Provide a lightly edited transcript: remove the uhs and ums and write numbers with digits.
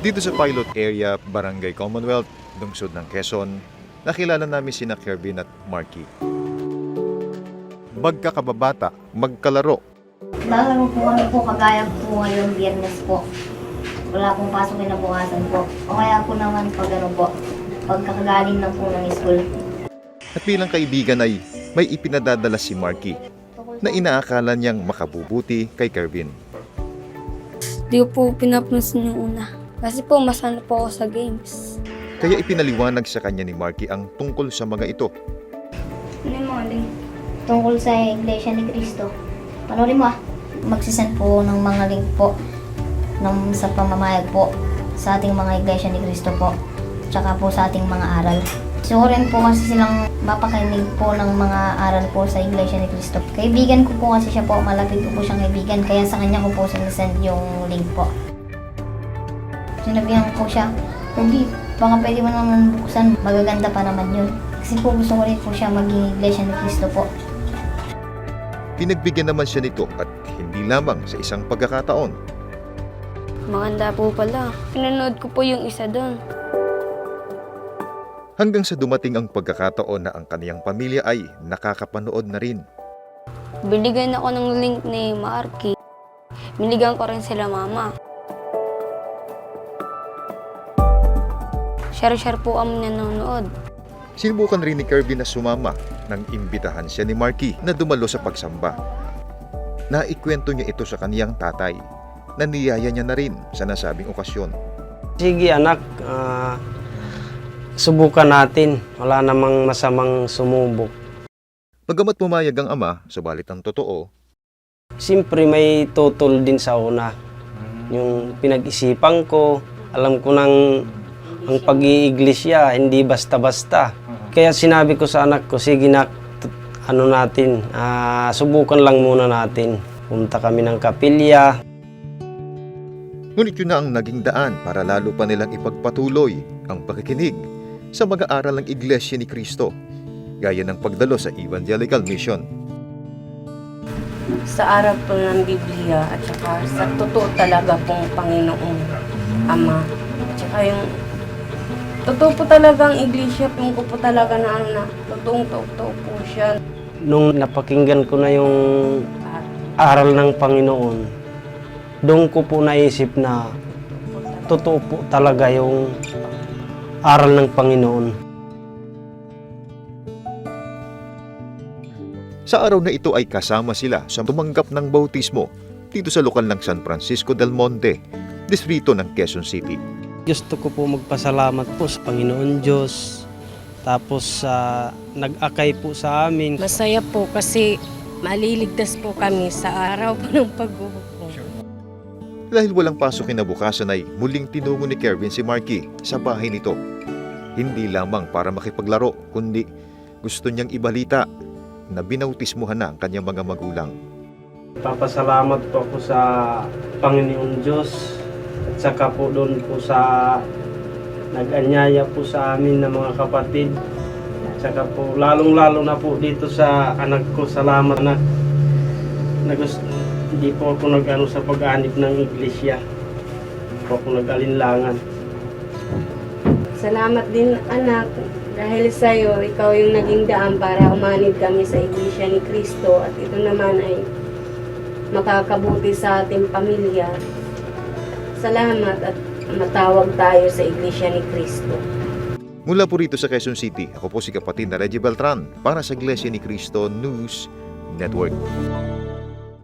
Dito sa pilot area, Barangay Commonwealth, lungsod ng Quezon, nakilala namin sina Kervin at Marky. Magkakababata, magkalaro. Lalaro po kami po kagaya po ngayong Biyernes po. Wala pong pasok kinabukasan po. O kaya po naman pag ano po, pagkakagaling lang po ng school. At bilang kaibigan ay may ipinadadala si Marky na inaakala niyang makabubuti kay Kervin. Di ko po pinapansin yung una. Kasi po masana po ako sa games. Kaya ipinaliwanag sa kanya ni Marky ang tungkol sa mga ito. Ano yung mga link? Tungkol sa Iglesia ni Cristo. Panoorin mo ah. Magsisend po ng mga link po sa pamamayag po sa ating mga Iglesia ni Cristo po. Tsaka po sa ating mga aral. So rin po kasi silang mapakinig po ng mga aral po sa Iglesia ni Cristo. Kaibigan ko po kasi siya po, malapit ko po siyang kaibigan. Kaya sa kanya ko po sinisend yung link po. Sinabihan ko siya, hindi, baka pwede mo naman buksan, magaganda pa naman yun. Kasi po gusto ko rin po siya maging Iglesia ni Cristo po. Pinagbigyan naman siya nito at hindi lamang sa isang pagkakataon. Maganda po pala. Pinanood ko po yung isa doon. Hanggang sa dumating ang pagkakataon na ang kaniyang pamilya ay nakakapanood na rin. Binigyan ako ng link ni Marky. Binigyan ko rin sila mama. Share-share po kami nanonood. Sinubukan rin ni Kervin na sumama nang imbitahan siya ni Marky na dumalo sa pagsamba. Naikwento niya ito sa kaniyang tatay na niyaya niya na rin sa nasabing okasyon. Sige anak, subukan natin. Wala namang masamang sumubok. Bagamat pumayag ang ama, subalit ang totoo, Siyempre may tutol din sa una. Yung pinag-isipan ko, alam ko nang ang pag-iiglesia, hindi basta-basta. Kaya sinabi ko sa anak ko, sige nak, subukan lang muna natin. Punta kami ng kapilya. ngunit yun na ang naging daan para lalo pa nilang ipagpatuloy ang pakikinig sa mga aral ng Iglesia ni Cristo, gaya ng pagdalo sa Evangelical Mission. Sa aral po ng Biblia at saka sa totoo talaga pong Panginoong Ama. At saka yung totoo po talagang iglesia, yung ko po talaga na totoong-totoo po siya. Nung napakinggan ko na yung aral ng Panginoon, doon ko po naisip na totoo po talaga yung aral ng Panginoon. Sa araw na ito ay kasama sila sa tumanggap ng bautismo dito sa lokal ng San Francisco del Monte, distrito ng Quezon City. Gusto ko po magpasalamat po sa Panginoon Diyos. Tapos nag-akay po sa amin. Masaya po kasi maliligtas po kami sa araw po ng paghuhukom. Dahil walang pasok kinabukasan ay muling tinungo ni Kervin si Marky sa bahay nito. Hindi lamang para makipaglaro, kundi gusto niyang ibalita na binautismuhan na ang kanyang mga magulang. Papasalamat po ako sa Panginoon Diyos at saka po doon po sa nag-anyaya po sa amin ng mga kapatid. At saka po lalong-lalo na po dito sa anak ko, salamat anak. Hindi po ako nag-ano sa pag-anib ng iglesia. Hindi po ako nag-alinlangan. Salamat din anak, dahil sa'yo, ikaw yung naging daan para umanib kami sa iglesia ni Cristo at ito naman ay makakabuti sa ating pamilya. Salamat at matawag tayo sa iglesia ni Cristo. Mula po rito sa Quezon City, ako po si kapatid na Reggie Beltran para sa Iglesia ni Cristo News Network.